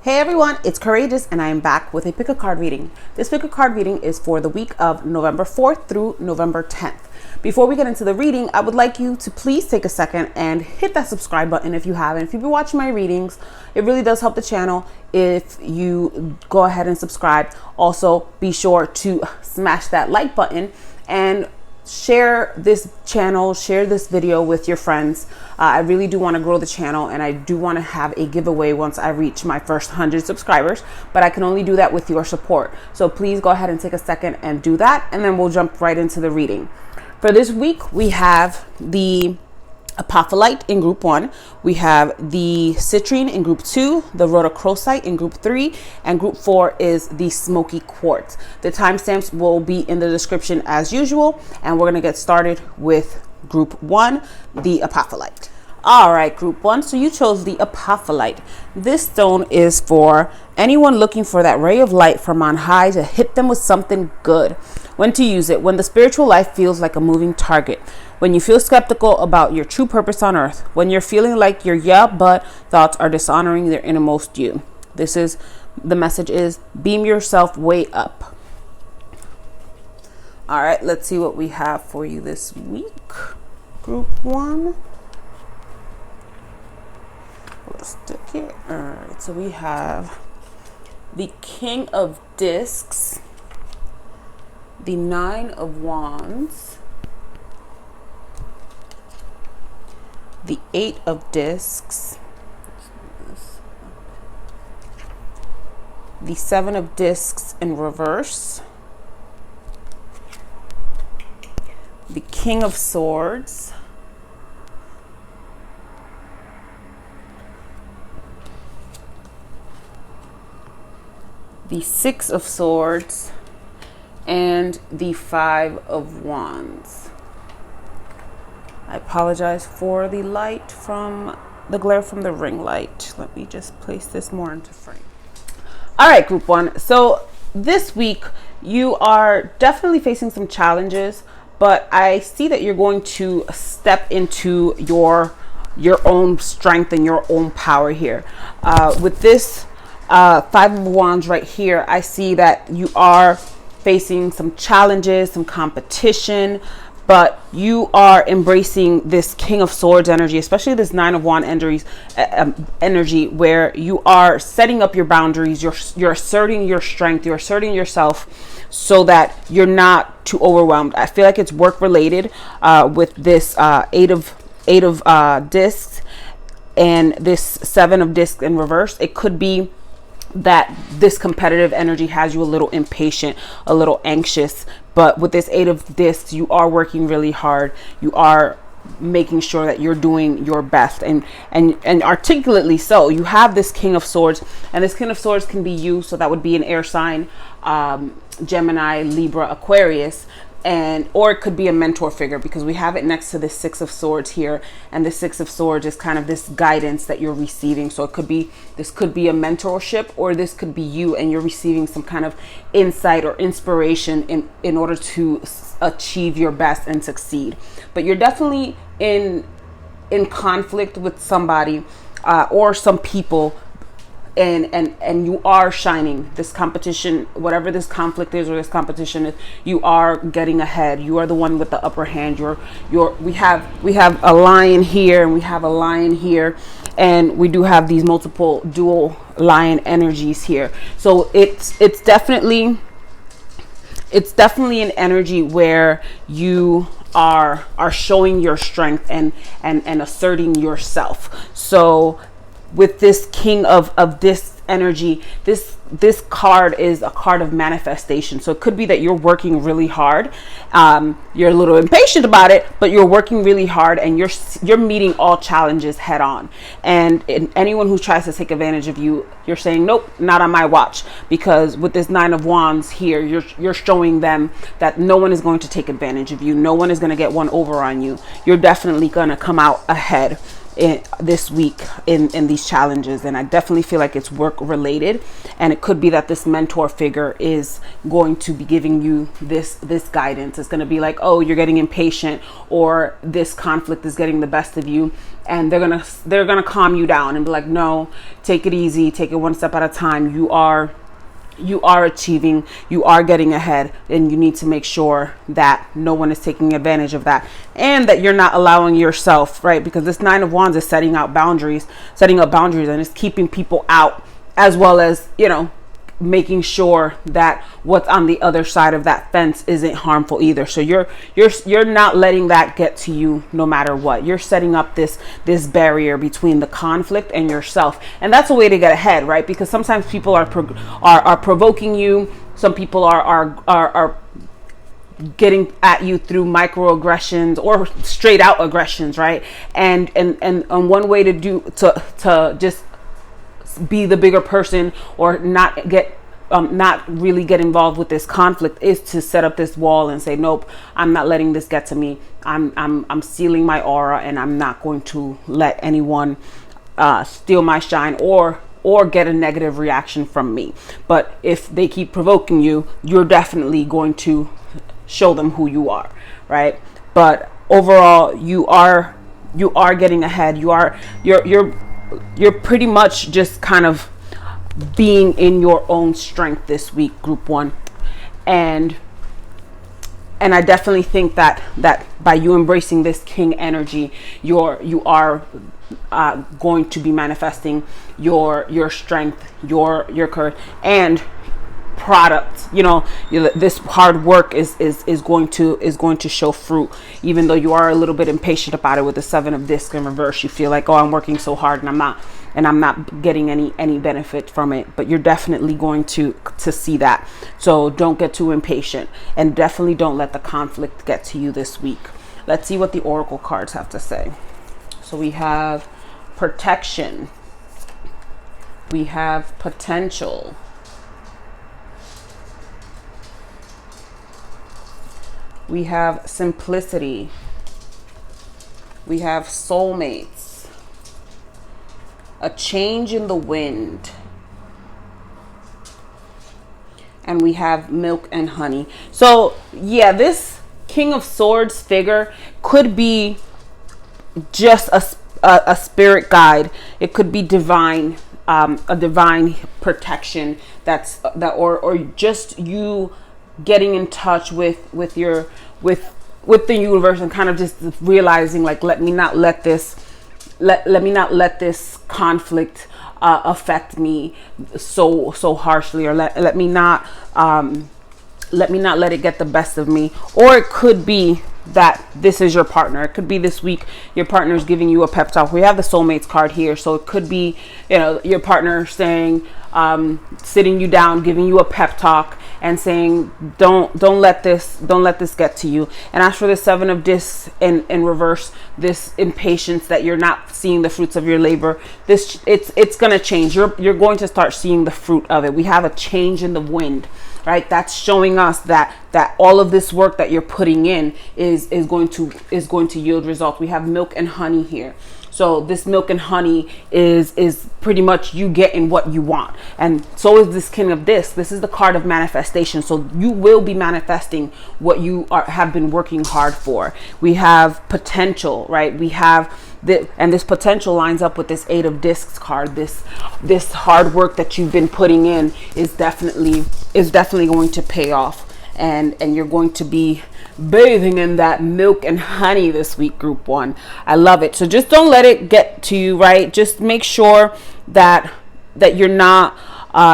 Hey everyone, it's CouraJess and I am back with a pick a card reading. This pick a card reading is for the week of November 4th through November 10th. Before we get into the reading, I would like you to please take a second and hit that subscribe button if you haven't. If you've been watching my readings, it really does help the channel if you go ahead and subscribe. Also, be sure to smash that like button and share this channel, share this video with your friends. I really do want to grow the channel, and I do want to have a giveaway once I reach my first 100 subscribers, but I can only do that with your support. So please go ahead and take a second and do that, and then we'll jump right into the reading. For this week, we have the Apophyllite in group 1, we have the Citrine in group 2, the Rhodochrosite in group 3, and group 4 is the Smoky Quartz. The timestamps will be in the description as usual, and we're going to get started with group 1, the Apophyllite. All right, group 1, so you chose the Apophyllite. This stone is for anyone looking for that ray of light from on high to hit them with something good. When to use it: when the spiritual life feels like a moving target, when you feel skeptical about your true purpose on earth, when you're feeling like your yeah but thoughts are dishonoring their innermost you. The message is beam yourself way up. All right, let's see what we have for you this week. Group 1. Let's stick it. All right, so we have the King of Discs, the Nine of Wands, the Eight of Discs, the Seven of Discs in reverse, the King of Swords, the Six of Swords, and the Five of Wands. I apologize for the light from the glare from the ring light. Let me just place this more into frame. All right, group 1. So this week you are definitely facing some challenges, but I see that you're going to step into your own strength and your own power here. With this Five of Wands right here, I see that you are facing some challenges, some competition, but you are embracing this King of Swords energy, especially this Nine of Wands energy, where you are setting up your boundaries, you're asserting your strength, you're asserting yourself so that you're not too overwhelmed. I feel like it's work related with this eight of discs and this Seven of Discs in reverse. It could be that this competitive energy has you a little impatient, a little anxious, but with this Eight of Discs, you are working really hard. You are making sure that you're doing your best and articulately so. You have this King of Swords, and this King of Swords can be you, so that would be an air sign, Gemini, Libra, Aquarius, or it could be a mentor figure, because we have it next to the Six of Swords here, and the Six of Swords is kind of this guidance that you're receiving. So this could be a mentorship, or this could be you and you're receiving some kind of insight or inspiration in order to achieve your best and succeed. But you're definitely in conflict with somebody or some people, and you are shining. This competition, whatever this conflict is or this competition is, you are getting ahead. You are the one with the upper hand. We have a lion here and we have a lion here, and we do have these multiple dual lion energies here. So it's definitely an energy where you are showing your strength and asserting yourself. So with this King of this energy, this card is a card of manifestation. So it could be that you're working really hard, you're a little impatient about it, but you're working really hard and you're meeting all challenges head on. And anyone who tries to take advantage of you, you're saying nope, not on my watch, because with this Nine of Wands here, you're showing them that no one is going to take advantage of you, no one is going to get one over on you. You're definitely going to come out ahead. this week in these challenges. And I definitely feel like it's work related, and it could be that this mentor figure is going to be giving you this guidance. It's going to be like, oh, you're getting impatient, or this conflict is getting the best of you, and they're gonna calm you down and be like, no, take it easy, take it one step at a time. You are achieving, you are getting ahead, and you need to make sure that no one is taking advantage of that, and that you're not allowing yourself, right? Because this 9 of Wands is setting up boundaries, and it's keeping people out, as well as, making sure that what's on the other side of that fence isn't harmful either. So you're not letting that get to you no matter what. You're setting up this barrier between the conflict and yourself. And that's a way to get ahead, right? Because sometimes people are provoking you. Some people are getting at you through microaggressions or straight out aggressions, right? And one way to just be the bigger person, or not really get involved with this conflict, is to set up this wall and say, nope, I'm not letting this get to me. I'm sealing my aura, and I'm not going to let anyone steal my shine or get a negative reaction from me. But if they keep provoking you, you're definitely going to show them who you are, right? But overall, you are getting ahead. You're pretty much just kind of being in your own strength this week, group 1. And I definitely think that by you embracing this king energy, you are going to be manifesting your strength, your courage, and product. This hard work is going to show fruit, even though you are a little bit impatient about it with the 7 of discs in reverse. You feel like, oh, I'm working so hard and I'm not getting any benefit from it. But you're definitely going to see that. So don't get too impatient, and definitely don't let the conflict get to you this week. Let's see what the oracle cards have to say. So we have protection, we have potential, we have simplicity, we have soulmates, a change in the wind, and we have milk and honey. So yeah, this King of Swords figure could be just a spirit guide. It could be divine, a divine protection or just you getting in touch with the universe, and kind of just realizing, like, let me not let this conflict affect me so harshly, or let me not let it get the best of me. Or it could be that this is your partner. It could be this week your partner is giving you a pep talk. We have the soulmates card here, so it could be your partner saying, sitting you down, giving you a pep talk, and saying, don't let this get to you. And as for the 7 of discs in reverse, this impatience that you're not seeing the fruits of your labor, it's gonna change. You're going to start seeing the fruit of it. We have a change in the wind, right? That's showing us that all of this work that you're putting in is going to yield results. We have milk and honey here. So this milk and honey is pretty much you getting what you want. And so is this King of Discs. This is the card of manifestation. So you will be manifesting what you have been working hard for. We have potential, right? We have and this potential lines up with this 8 of discs card. This hard work that you've been putting in is definitely going to pay off. And you're going to be bathing in that milk and honey this week, group 1. I love it. So just don't let it get to you, right? Just make sure that you're not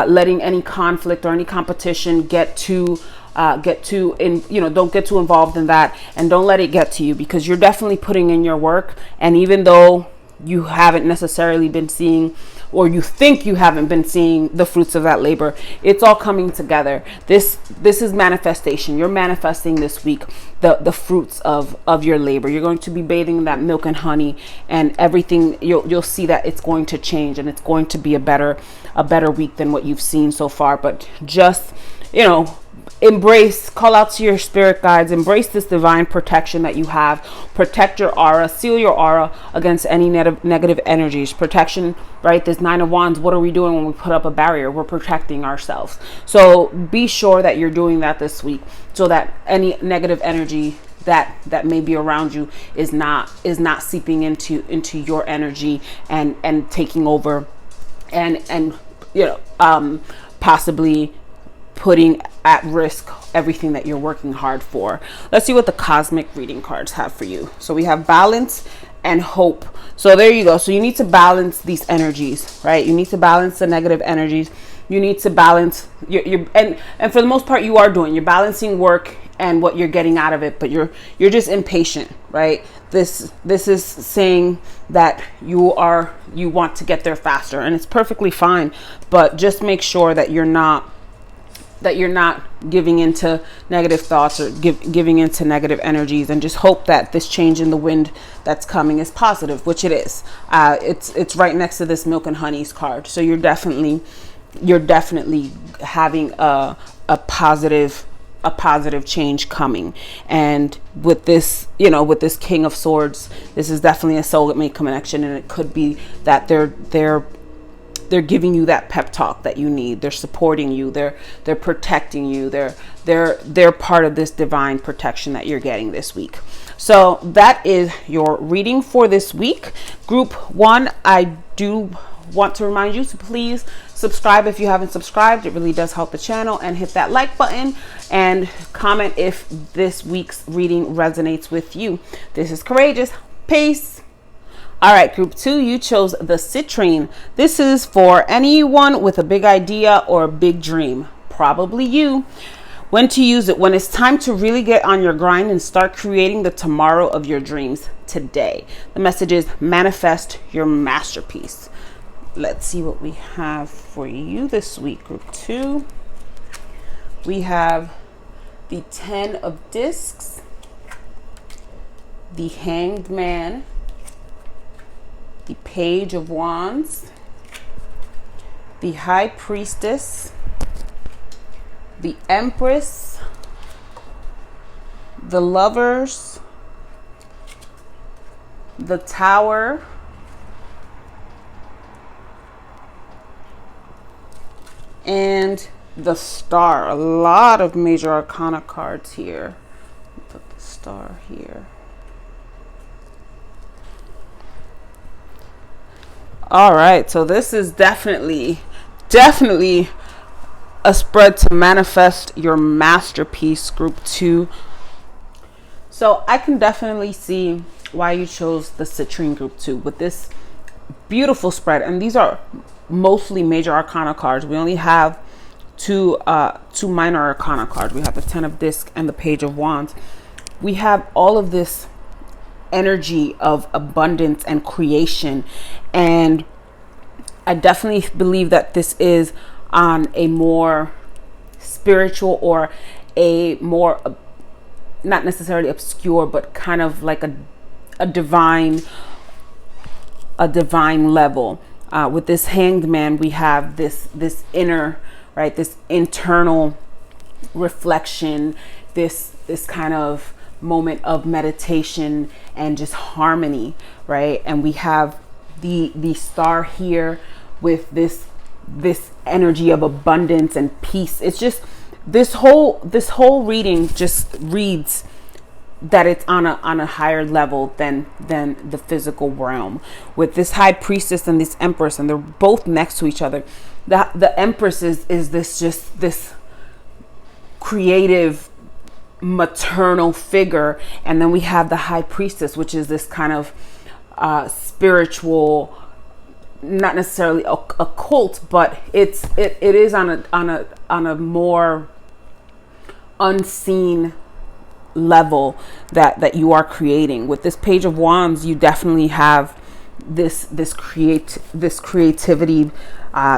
letting any conflict or any competition don't get too involved in that, and don't let it get to you, because you're definitely putting in your work. And even though you haven't necessarily been seeing, or you think you haven't been seeing the fruits of that labor, it's all coming together. This is manifestation. You're manifesting this week the fruits of your labor. You're going to be bathing in that milk and honey, and everything, you'll see that it's going to change, and it's going to be a better week than what you've seen so far. But just call out to your spirit guides, embrace this divine protection that you have. Protect your aura, seal your aura against any negative energies. Protection, right? This 9 of Wands, what are we doing when we put up a barrier? We're protecting ourselves. So be sure that you're doing that this week, so that any negative energy that may be around you is not seeping into your energy and taking over, and possibly putting at risk everything that you're working hard for. Let's see what the cosmic reading cards have for you. So we have balance and hope. So there you go. So you need to balance these energies, right? You need to balance the negative energies. You need to balance and for the most part you're balancing work and what you're getting out of it, but you're just impatient, right? This is saying that you want to get there faster, and it's perfectly fine, but just make sure that you're not giving into negative thoughts or giving into negative energies, and just hope that this change in the wind that's coming is positive, which it is. It's right next to this milk and honey's card. So you're definitely having a positive change coming. And with this, with this King of Swords, this is definitely a soulmate connection, and it could be that they're giving you that pep talk that you need. They're supporting you. They're protecting you. They're part of this divine protection that you're getting this week. So that is your reading for this week. Group 1, I do want to remind you to please subscribe if you haven't subscribed. It really does help the channel, and hit that like button and comment if this week's reading resonates with you. This is CouraJess. Peace. All right, group 2, you chose the citrine. This is for anyone with a big idea or a big dream, probably you. When to use it: when it's time to really get on your grind and start creating the tomorrow of your dreams today. The message is manifest your masterpiece. Let's see what we have for you this week, group 2. We have the 10 of Discs, the Hanged Man, the Page of Wands, the High Priestess, the Empress, the Lovers, the Tower, and the Star. A lot of major arcana cards here. Put the Star here. All right, so this is definitely a spread to manifest your masterpiece, group 2. So I can definitely see why you chose the citrine, group 2, with this beautiful spread. And these are mostly major arcana cards. We only have two minor arcana cards. We have the 10 of Discs and the Page of Wands. We have all of this energy of abundance and creation, and I definitely believe that this is on a more spiritual, or a more, not necessarily obscure, but kind of like a divine level. With this Hanged Man, we have this inner, right, this internal reflection, this kind of moment of meditation and just harmony, right? And we have the Star here with this energy of abundance and peace. It's just this whole reading just reads that it's on a higher level than the physical realm, with this High Priestess and this Empress, and they're both next to each other. The Empress is this creative maternal figure, and then we have the High Priestess, which is this kind of spiritual, not necessarily a cult, but it is on a more unseen level that you are creating. With this Page of Wands, you definitely have this creativity,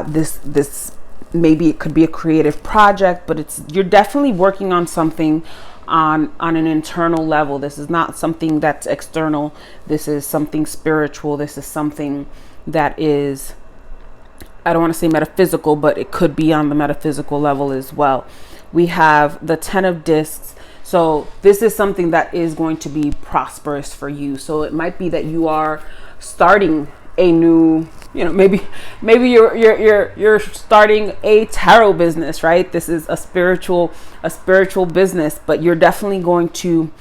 this maybe it could be a creative project, but you're definitely working on something on an internal level. This is not something that's external. This is something spiritual. This is something that is, I don't want to say metaphysical, but it could be on the metaphysical level as well. We have the 10 of discs. So this is something that is going to be prosperous for you. So it might be that you are starting a new, maybe you're starting a tarot business, right? This is a spiritual business, but you're definitely going to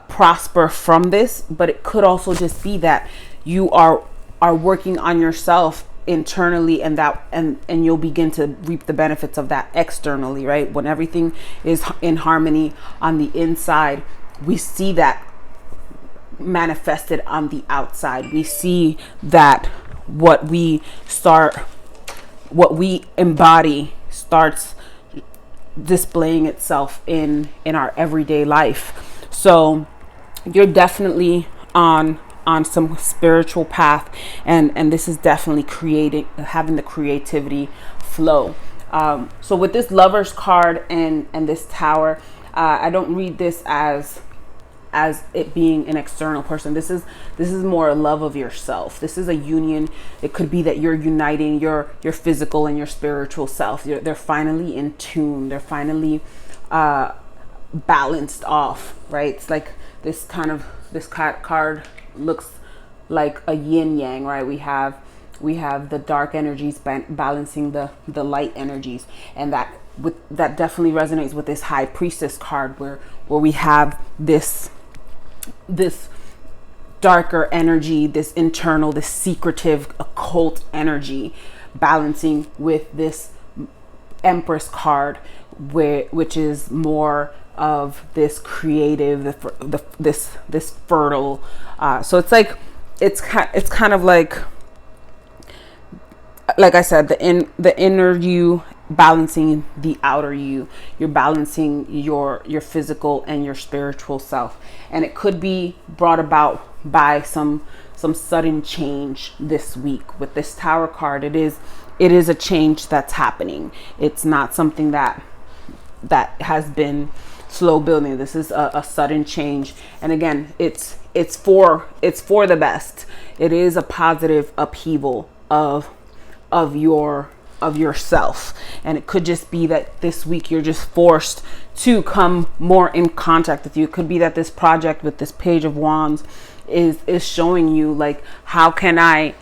prosper from this. But it could also just be that you are working on yourself internally, and you'll begin to reap the benefits of that externally, right? When everything is in harmony on the inside, we see that manifested on the outside. We see that what we embody starts displaying itself in our everyday life. So you're definitely on some spiritual path, and this is definitely having the creativity flow. So with this Lover's card and this Tower, I don't read this as it being an external person. This is more a love of yourself. This is a union. It could be that you're uniting your physical and your spiritual self. They're finally in tune. They're finally balanced off, right? It's like this card looks like a yin yang, right? We have the dark energies balancing the light energies, and that definitely resonates with this High Priestess card, where we have this darker energy, this internal, this secretive occult energy balancing with this Empress card, which is more of this creative, this fertile. So it's like it's kind of like I said, the inner you balancing the outer you. You're balancing your physical and your spiritual self, and it could be brought about by some sudden change this week. With this Tower card, it is a change that's happening. It's not something that has been slow building. This is a sudden change, and again, it's for the best. It is a positive upheaval of yourself, and it could just be that this week you're just forced to come more in contact with you. It could be that this project with this Page of Wands is showing you, like, how can I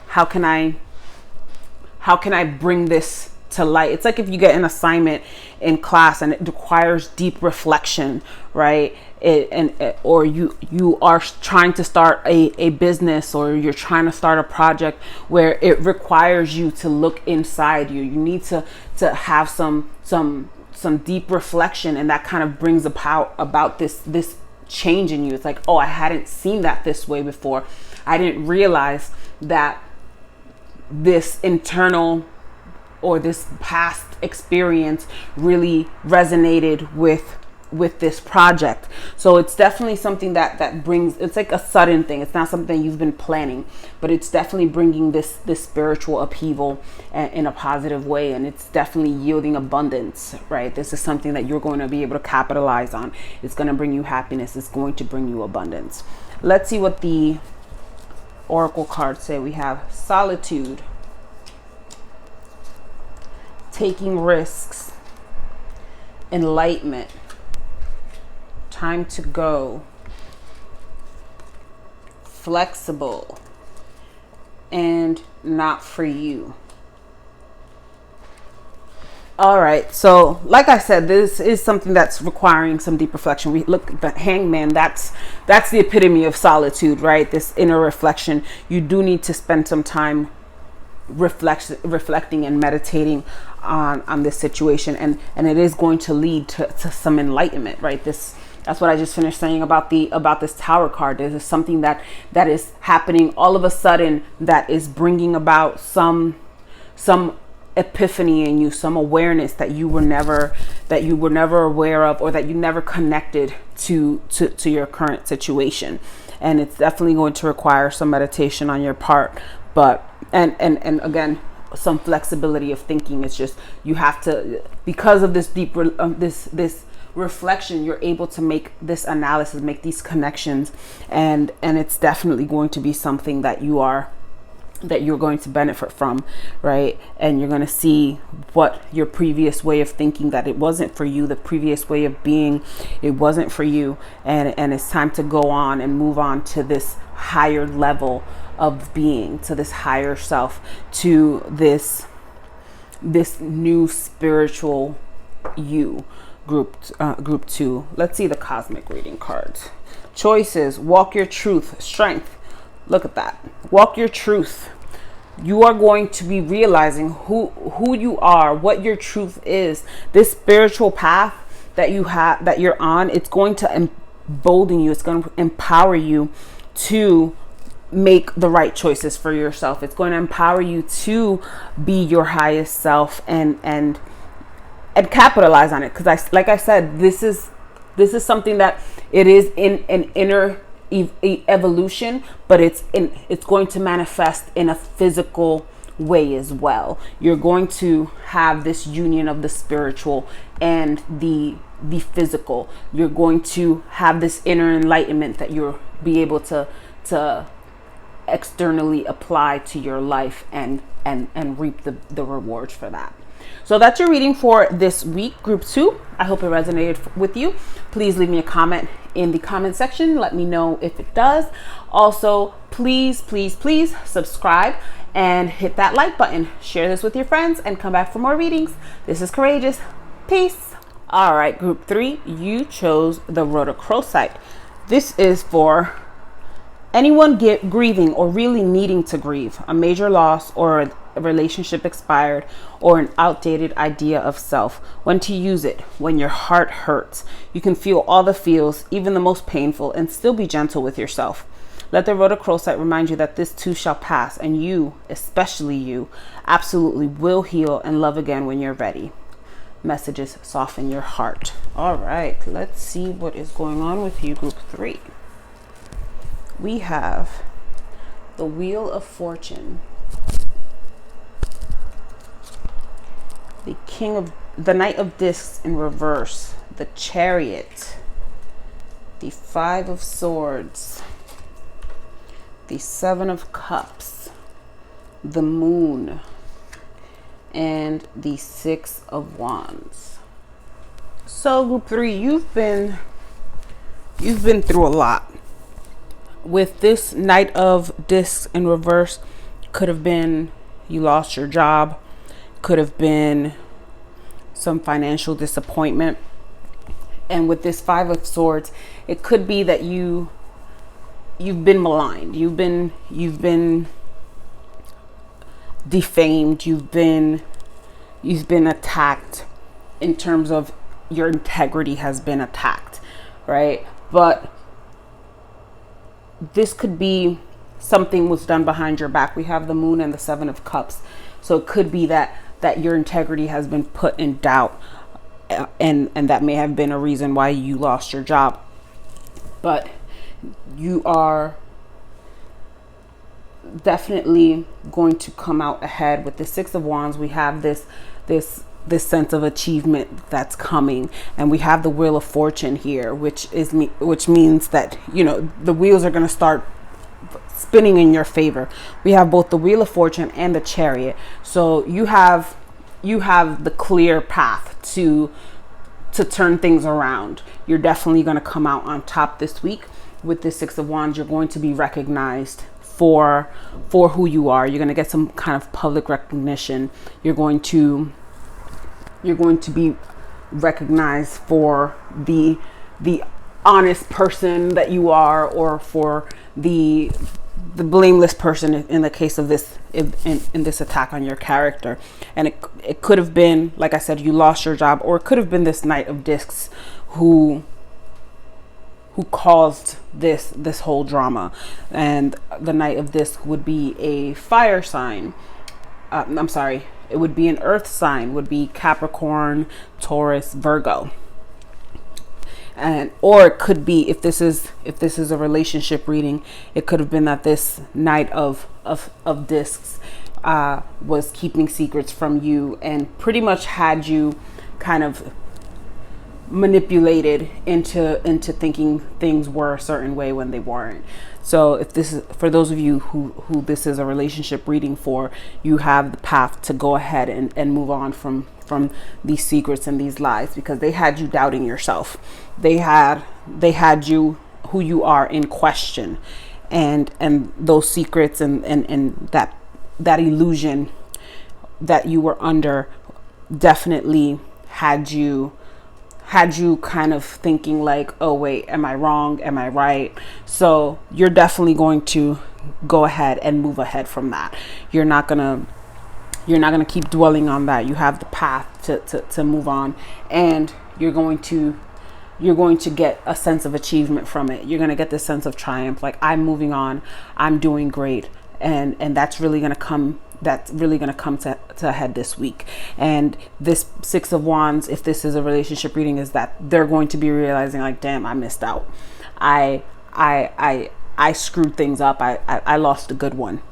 bring this to light. It's like if you get an assignment in class and it requires deep reflection, right? Or you are trying to start a business, or you're trying to start a project where it requires you to look inside you. You need to have some deep reflection, and that kind of brings about this change in you. It's like, oh, I hadn't seen that this way before. I didn't realize that this internal or this past experience really resonated with this project. So it's definitely something that brings, it's like a sudden thing. It's not something you've been planning, but it's definitely bringing this spiritual upheaval in a positive way, and it's definitely yielding abundance, right? This is something that you're going to be able to capitalize on. It's going to bring you happiness. It's going to bring you abundance. Let's see what the Oracle cards say. We have Solitude, taking risks, enlightenment, time to go, flexible, and not for you. All right, so like I said, this is something that's requiring some deep reflection. We look at the Hangman. That's the epitome of solitude, right? This inner reflection. You do need to spend some time reflecting and meditating on this situation, and it is going to lead to some enlightenment, right? That's what I just finished saying about this Tower card. There's something that is happening all of a sudden that is bringing about some epiphany in you, some awareness that you were never aware of, or that you never connected to your current situation. And it's definitely going to require some meditation on your part, but and again, some flexibility of thinking. It's just, you have to, because of this deep this reflection, you're able to make this analysis, make these connections, and it's definitely going to be something that you are that you're going to benefit from, right? And you're going to see what your previous way of thinking, that it wasn't for you, the previous way of being, it wasn't for you, and it's time to go on and move on to this higher level of being, to this higher self, to this new spiritual you. Group 2. Let's see the cosmic reading cards. Choices: walk your truth, strength. Look at that. Walk your truth. You are going to be realizing who you are, what your truth is. This spiritual path that you have, that you're on, it's going to embolden you. It's going to empower you to make the right choices for yourself. It's going to empower you to be your highest self and capitalize on it. Because like I said, this is something that it is in an inner evolution, but it's going to manifest in a physical way as well. You're going to have this union of the spiritual and the physical. You're going to have this inner enlightenment that you'll be able to externally apply to your life and reap the rewards for that. So that's your reading for this week, group 2. I hope it resonated with you. Please leave me a comment in the comment section. Let me know if it does. Also, please subscribe and hit that like button. Share this with your friends and come back for more readings. This is CouraJess. Peace. All right, group 3, you chose the rhodochrosite. This is for anyone grieving or really needing to grieve a major loss, or a relationship expired, or an outdated idea of self. When to use it: when your heart hurts. You can feel all the feels, even the most painful, and still be gentle with yourself. Let the rhodochrosite remind you that this too shall pass, and you, especially you, absolutely will heal and love again when you're ready. Messages: soften your heart. All right, let's see what is going on with you, group 3. We have the Wheel of Fortune, the Knight of Discs in reverse, the Chariot, the 5 of Swords, the 7 of Cups, the Moon, and the 6 of Wands. So group 3, you've been through a lot. With this Knight of Discs in reverse, could have been you lost your job, could have been some financial disappointment. And with this 5 of Swords, it could be that you've been maligned, you've been defamed, you've been attacked, in terms of your integrity has been attacked, right? But this could be something was done behind your back. We have the Moon and the 7 of Cups. So it could be that your integrity has been put in doubt, and that may have been a reason why you lost your job. But you are definitely going to come out ahead. With the 6 of Wands, we have this sense of achievement that's coming, and we have the Wheel of Fortune here, which means that, you know, the wheels are going to start spinning in your favor. We have both the Wheel of Fortune and the Chariot, so you have the clear path to turn things around. You're definitely going to come out on top this week. With the 6 of Wands, you're going to be recognized for who you are. You're going to get some kind of public recognition. You're going to be recognized for the honest person that you are, or for the blameless person in the case of this, in this attack on your character. And it could have been, like I said, you lost your job, or it could have been this Knight of Discs who caused this whole drama. And the Knight of Discs would be a fire sign. It would be an earth sign, would be Capricorn, Taurus, Virgo. Or it could be, if this is a relationship reading, it could have been that this Knight of Discs was keeping secrets from you, and pretty much had you kind of manipulated into thinking things were a certain way when they weren't. So if this is for those of you who this is a relationship reading for, you have the path to go ahead and move on from these secrets and these lies, because they had you doubting yourself. They had you, who you are, in question, and those secrets and that illusion that you were under definitely had you kind of thinking like, oh wait, am I wrong? Am I right? So you're definitely going to go ahead and move ahead from that. You're not gonna keep dwelling on that. You have the path to move on, and you're going to get a sense of achievement from it. You're going to get this sense of triumph, like, I'm moving on, I'm doing great, and that's really going to come to a head this week. And this Six of Wands, if this is a relationship reading, is that they're going to be realizing like, damn, I missed out. I screwed things up. I lost a good one.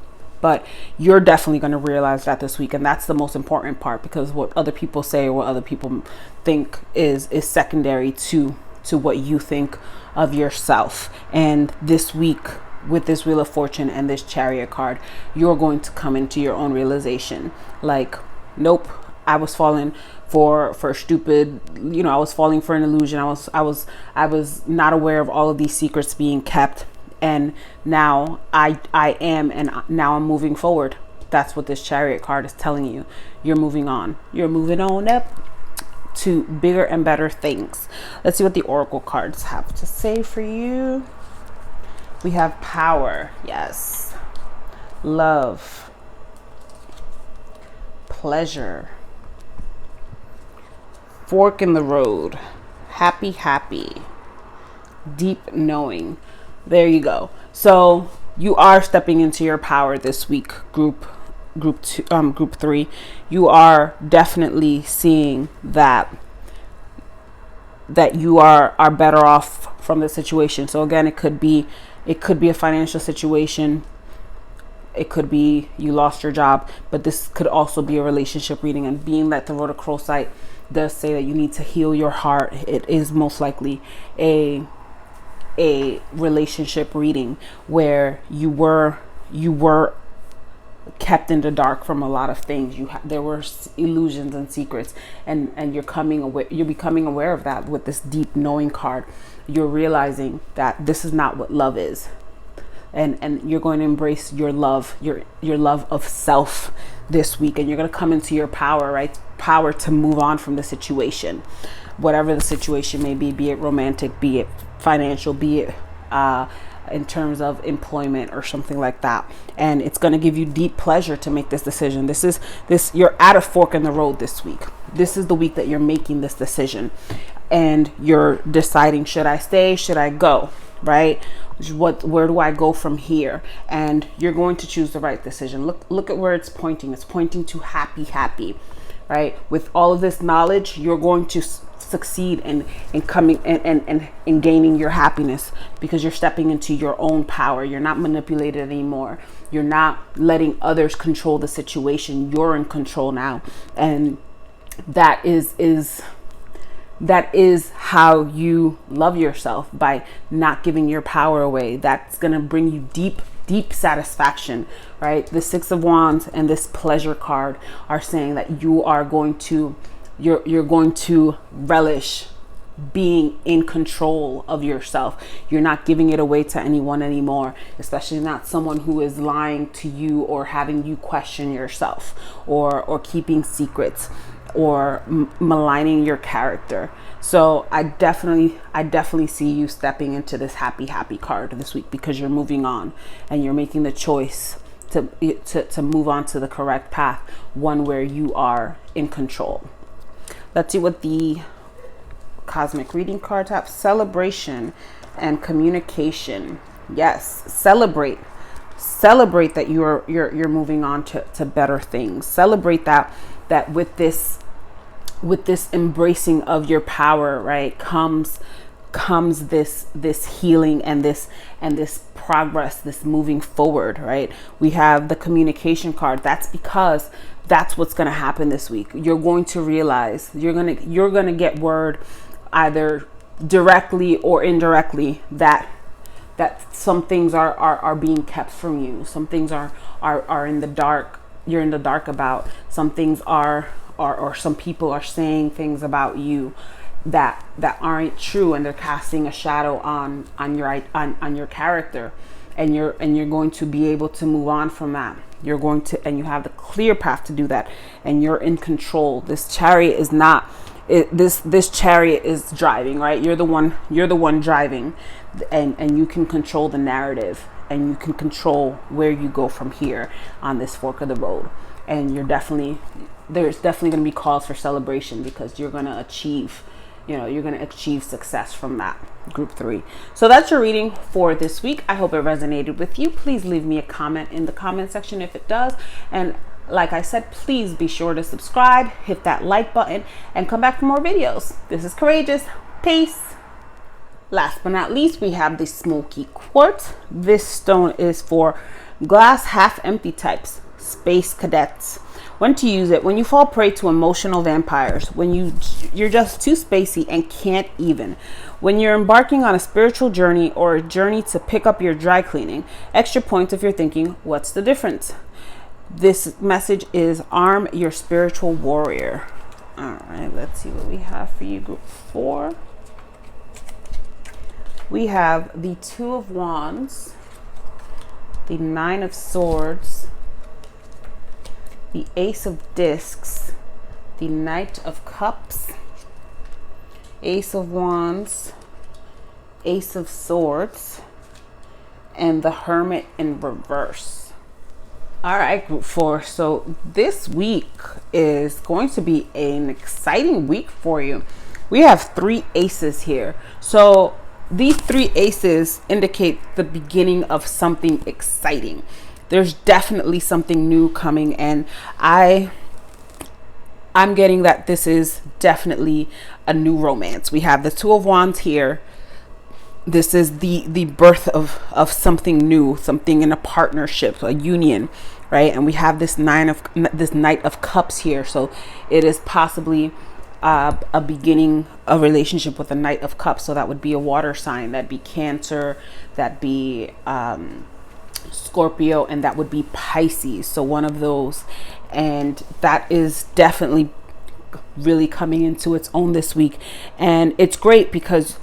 But you're definitely going to realize that this week. And that's the most important part, because what other people say or what other people think is secondary to what you think of yourself. And this week, with this Wheel of Fortune and this Chariot card, you're going to come into your own realization. Like, nope, I was falling for stupid, I was falling for an illusion. I was not aware of all of these secrets being kept. And now I am, and now I'm moving forward. That's what this Chariot card is telling you. You're moving on. You're moving on up to bigger and better things. Let's see what the Oracle cards have to say for you. We have power. Yes. Love. Pleasure. Fork in the road. Happy. Deep knowing. There you go. So you are stepping into your power this week, group 3. You are definitely seeing that you are better off from the situation. So again, it could be a financial situation. It could be you lost your job, but this could also be a relationship reading. And being that the rhodochrosite does say that you need to heal your heart, it is most likely a relationship reading where you were kept in the dark from a lot of things. There were illusions and secrets, and you're becoming aware of that with this deep knowing card. You're realizing that this is not what love is, and you're going to embrace your love, your love of self this week, and you're going to come into your power, right? Power to move on from the situation, whatever the situation may be it romantic, be it financial, be it in terms of employment or something like that. And it's going to give you deep pleasure to make this decision. You're at a fork in the road this week. This is the week that you're making this decision, and you're deciding, should I stay? Should I go? Right? Where do I go from here? And you're going to choose the right decision. Look at where it's pointing. It's pointing to happy, right? With all of this knowledge, you're going to succeed in coming and in gaining your happiness, because you're stepping into your own power. You're not manipulated anymore. You're not letting others control the situation. You're in control now. And that is how you love yourself, by not giving your power away. That's going to bring you deep satisfaction, right? The Six of Wands and this pleasure card are saying that you are going to you're going to relish being in control of yourself. You're not giving it away to anyone anymore, especially not someone who is lying to you or having you question yourself, or keeping secrets, or maligning your character. So I definitely see you stepping into this happy card this week, because you're moving on and you're making the choice to move on to the correct path, one where you are in control. Let's see what the cosmic reading cards have. Celebration and communication. Yes, celebrate that you're moving on to better things. Celebrate that with this embracing of your power, right, comes this healing and this progress, this moving forward, right? We have the communication card. That's because that's what's going to happen this week. You're going to realize, you're going to get word either directly or indirectly, that some things are being kept from you. Some things are in the dark. You're in the dark about. Some things are or some people are saying things about you that aren't true, and they're casting a shadow on your character, and you're going to be able to move on from that. You're going to, and you have the clear path to do that, and you're in control. This chariot is not this chariot is driving, right? You're the one driving, and you can control the narrative, and you can control where you go from here on this fork of the road. And there's definitely going to be calls for celebration, because you're going to achieve success from that, group 3. So that's your reading for this week. I hope it resonated with you. Please leave me a comment in the comment section if it does. And like I said, please be sure to subscribe, hit that like button, and come back for more videos. This is CouraJess. Peace. Last but not least, we have the smoky quartz. This stone is for glass half empty types, space cadets. When to use it: when you fall prey to emotional vampires, when you're just too spacey and can't even, when you're embarking on a spiritual journey or a journey to pick up your dry cleaning. Extra points if you're thinking, what's the difference? This message is arm your spiritual warrior. All right, let's see what we have for you, group 4. We have the 2 of Wands, the 9 of Swords, the Ace of Discs, the Knight of Cups, Ace of Wands, Ace of Swords, and the Hermit in reverse. All right, group 4. So this week is going to be an exciting week for you. We have 3 aces here. So these 3 aces indicate the beginning of something exciting. There's definitely something new coming, and I'm getting that this is definitely a new romance. We have the 2 of Wands here. This is the birth of something new, something in a partnership, a union, right? And we have this Knight of Cups here. So it is possibly a beginning, a relationship with a Knight of Cups. So that would be a water sign. That'd be Cancer. That'd be Scorpio, and that would be Pisces. So one of those, and that is definitely really coming into its own this week. And it's great because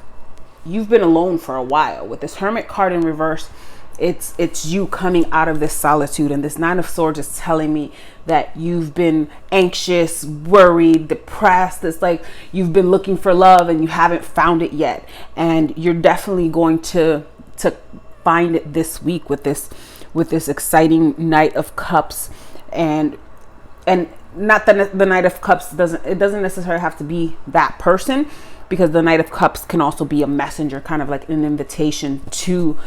you've been alone for a while. With this Hermit card in reverse, it's you coming out of this solitude, and this 9 of Swords is telling me that you've been anxious, worried, depressed. It's like you've been looking for love and you haven't found it yet, and you're definitely going to find it this week with this exciting Knight of Cups. And not that the Knight of Cups doesn't necessarily have to be that person, because the Knight of Cups can also be a messenger, kind of like an invitation to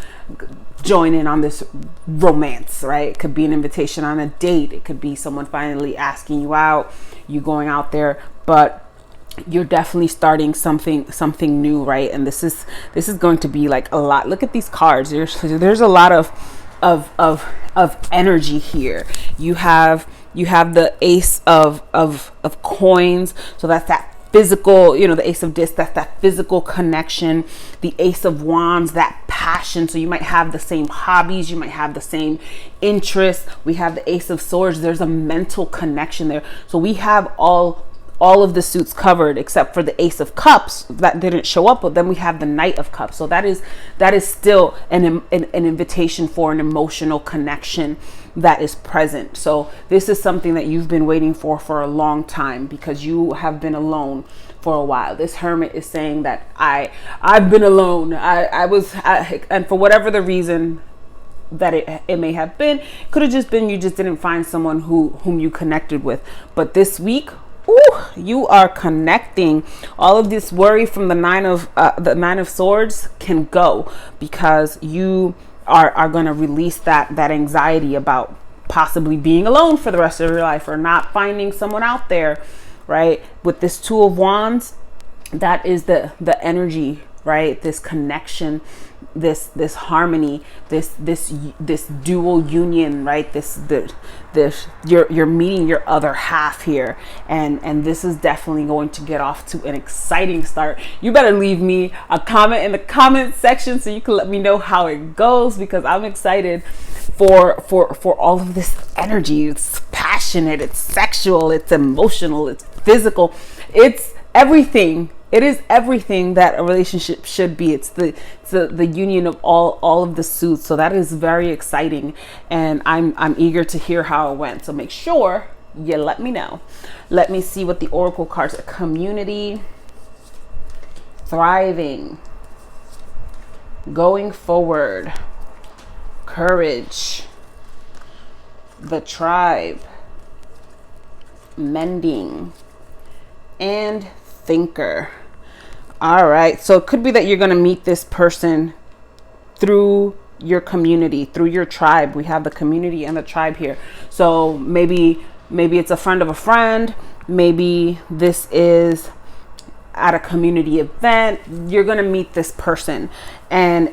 join in on this romance, right? It could be an invitation on a date. It could be someone finally asking you out, you going out there, but you're definitely starting something new, right? And this is going to be like a lot. Look at these cards. There's a lot of energy here. You have the Ace of Coins, so that's that physical, the Ace of Discs, that's that physical connection. The Ace of Wands, that passion. So you might have the same hobbies, you might have the same interests. We have the Ace of Swords. There's a mental connection there. So we have all of the suits covered except for the Ace of Cups that didn't show up, but then we have the Knight of Cups. So that is still an invitation for an emotional connection that is present. So this is something that you've been waiting for a long time, because you have been alone for a while. This Hermit is saying that I've been alone. And for whatever the reason that it may have been, could have just been you just didn't find someone whom you connected with. But this week, you are connecting. All of this worry from the Nine of Swords can go, because you are going to release that anxiety about possibly being alone for the rest of your life, or not finding someone out there, right? With this 2 of Wands, that is the energy, right? This connection this harmony, this dual union, right? This you're meeting your other half here, and this is definitely going to get off to an exciting start. You better leave me a comment in the comment section so you can let me know how it goes, because I'm excited for all of this energy. It's passionate, it's sexual, it's emotional, it's physical, it's everything. It is everything that a relationship should be. It's the union of all of the suits. So that is very exciting, and I'm eager to hear how it went. So make sure you let me know. Let me see what the oracle cards are. Community, thriving, going forward, courage, the tribe, mending, and thinker. All right, so it could be that you're going to meet this person through your community, through your tribe. We have the community and the tribe here. So maybe it's a friend of a friend. Maybe this is at a community event. You're going to meet this person, and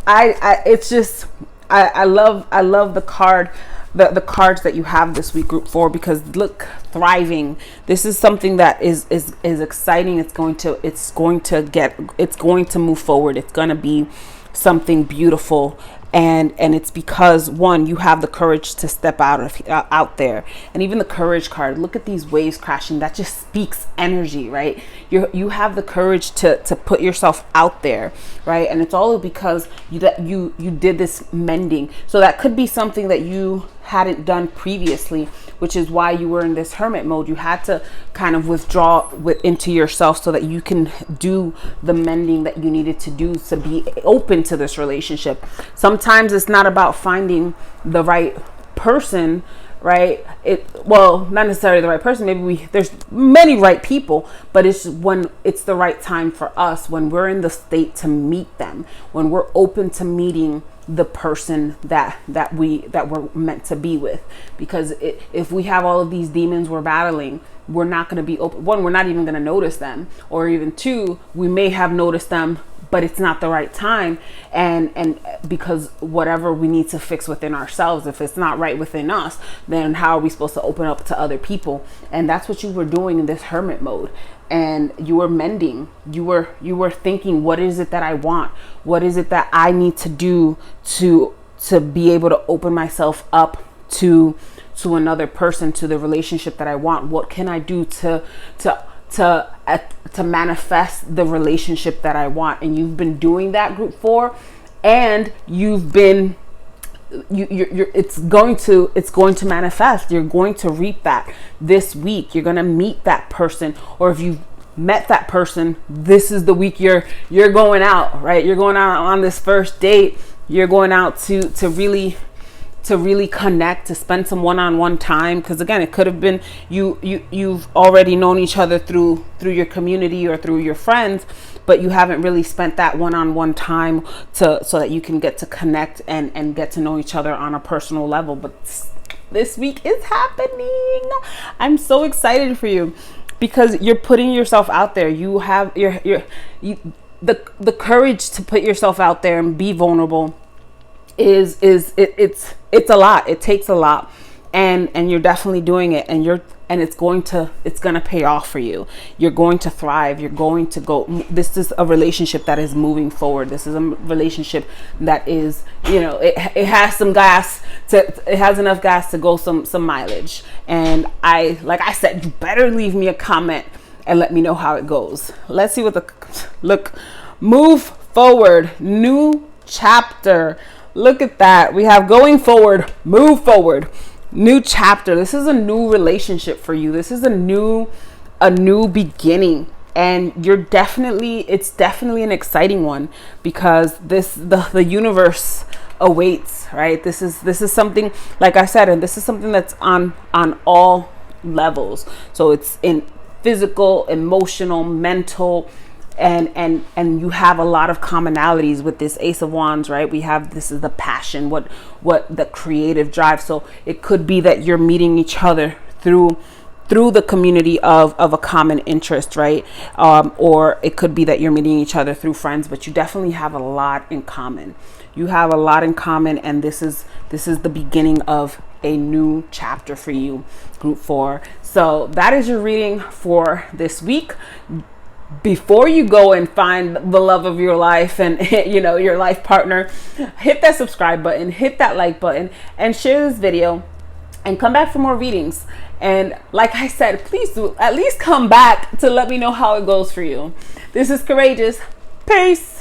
I love the card. The cards that you have this week, group 4, because look, thriving. This is something that is exciting. It's going to move forward. It's going to be something beautiful, and it's because, one, you have the courage to step out there. And even the courage card, look at these waves crashing. That just speaks energy, right? You have the courage to put yourself out there, right? And it's all because you did this mending. So that could be something that you hadn't done previously, which is why you were in this hermit mode. You had to kind of withdraw into yourself so that you can do the mending that you needed to do to be open to this relationship. Sometimes it's not about finding the right person, right? Not necessarily the right person. Maybe there's many right people, but it's when it's the right time for us, when we're in the state to meet them, when we're open to meeting the person that we're meant to be with. Because if we have all of these demons we're battling, we're not going to be open. One, we're not even going to notice them, or even two, we may have noticed them, but it's not the right time. And because whatever we need to fix within ourselves, if it's not right within us, then how are we supposed to open up to other people? And that's what you were doing in this hermit mode. And you were mending. You were thinking, what is it that I want? What is it that I need to do to be able to open myself up to another person, to the relationship that I want? What can I do to manifest the relationship that I want? And you've been doing that, group 4, and you've been it's going to manifest. You're going to reap that this week. You're going to meet that person, or if you've met that person, this is the week you're going out, right? You're going out on this first date. You're going out to really connect, to spend some one-on-one time. Because again, it could have been you've already known each other through your community or through your friends, but you haven't really spent that one-on-one time so that you can get to connect and get to know each other on a personal level. But this week is happening. I'm so excited for you, because you're putting yourself out there. You have the courage to put yourself out there and be vulnerable. It's a lot. It takes a lot, and you're definitely doing it, and it's going to pay off for you. You're going to thrive. You're going to go. This is a relationship that is moving forward. This is a relationship that is, it has some gas it has enough gas to go some mileage. And like I said, you better leave me a comment and let me know how it goes. Let's see what move forward, new chapter. Look at that. We have going forward, move forward, new chapter. This is a new relationship for you. This is a new beginning, and it's definitely an exciting one, because the universe awaits, right? This is something, like I said, and this is something that's on all levels. So it's in physical, emotional, mental, and you have a lot of commonalities with this Ace of Wands, right? This is the passion, what the creative drive. So it could be that you're meeting each other through through the community of a common interest, right? Or it could be that you're meeting each other through friends, but you definitely have a lot in common. You have a lot in common, and this is the beginning of a new chapter for you, group 4. So that is your reading for this week. Before you go and find the love of your life and your life partner, hit that subscribe button, hit that like button, and share this video, and come back for more readings. And like I said, please do at least come back to let me know how it goes for you. This is CouraJess. Peace.